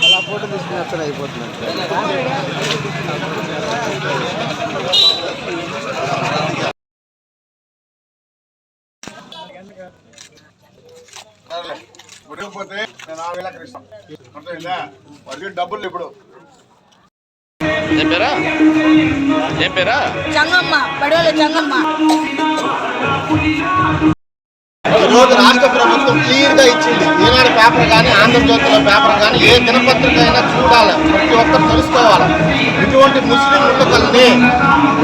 అలా ఫోటో తీసుకుని అయిపోతుంది. ఉడకపోతే నేను 6,000 ఇస్తాను. అర్థమైందా? వాడికి డబ్బులు ఇప్పుడు. ఏం పేరా? చంగమ్మ, పడవల చంగమ్మ. ఈరోజు రాష్ట్ర ప్రభుత్వం క్లియర్గా ఇచ్చింది. ఈనాడు పేపర్ కానీ, ఆంధ్రజ్యోతిలో పేపర్ కానీ, ఏ దినపత్రిక అయినా చూడాలి, ప్రతి ఒక్కరు తెలుసుకోవాలి. ఇటువంటి ముస్లిం ముట్టకల్ని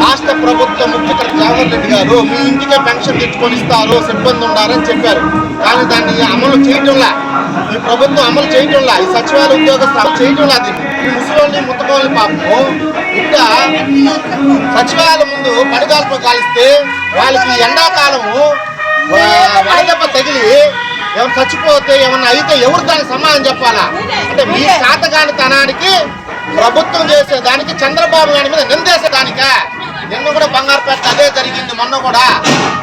రాష్ట్ర ప్రభుత్వ ముఖ్యమంత్రి జవహర్ రెడ్డి గారు మీ ఇంటికే పెన్షన్ తెచ్చుకొని ఇస్తారు, సిబ్బంది ఉండాలని చెప్పారు. కానీ దాన్ని అమలు చేయటంలా, ఈ ప్రభుత్వం అమలు చేయటంలా, ఈ సచివాలయ ఉద్యోగస్తులు అమలు చేయటంలా. ఈ ముస్లింని ముట్టకోని పాపం ఇంకా సచివాలయం ముందు పడిగాల్పు కాలిస్తే వాళ్ళకి ఎండాకాలము వడదెబ్బ తగిలి ఏమైనా చచ్చిపోతే ఏమన్నా అయితే ఎవరు దానికి సమాధానం చెప్పాలా? అంటే మీ శాతగానితనానికి ప్రభుత్వం చేసేదానికి చంద్రబాబు నాయుడు మీద నిందేసేదానికే. నిన్న కూడా బంగారుపేట అదే జరిగింది, మొన్న కూడా.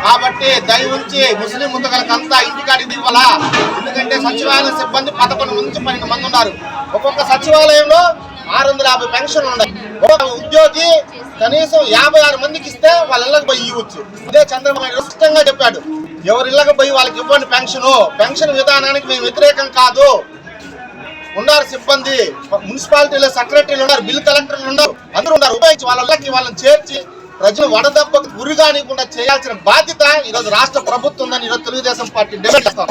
కాబట్టి దయ ఉంచి ముస్లిం ముద్దగలకంతా ఇంటికాడికి ఇవ్వాలా. ఎందుకంటే సచివాలయ సిబ్బంది 11 నుంచి 12 మంది ఉన్నారు. ఒక్కొక్క సచివాలయంలో 650 పెన్షన్లు ఉన్నాయి. ఒక ఉద్యోగి కనీసం 56 మందికి ఇస్తే వాళ్ళ ఇళ్ళకి పోయి ఇవ్వచ్చు. ఇదే చంద్రబాబు నాయుడు స్పష్టంగా చెప్పాడు, ఎవరి ఇళ్ళకి పోయి వాళ్ళకి ఇవ్వండి పెన్షన్ విధానానికి మేము వ్యతిరేకం కాదు. ఉన్నారు సిబ్బంది, మున్సిపాలిటీలో సెక్రటరీలు ఉన్నారు, బిల్ కలెక్టర్లు ఉన్నారు, అందరూ ఉన్నారు. ఉపయోగించి వాళ్ళని చేర్చి ప్రజలు వడదెబ్బకు గురి కానికుండా చేయాల్సిన బాధ్యత ఈరోజు రాష్ట్ర ప్రభుత్వం ఉందని ఈరోజు తెలుగుదేశం పార్టీ డిమాండ్ చేస్తాం.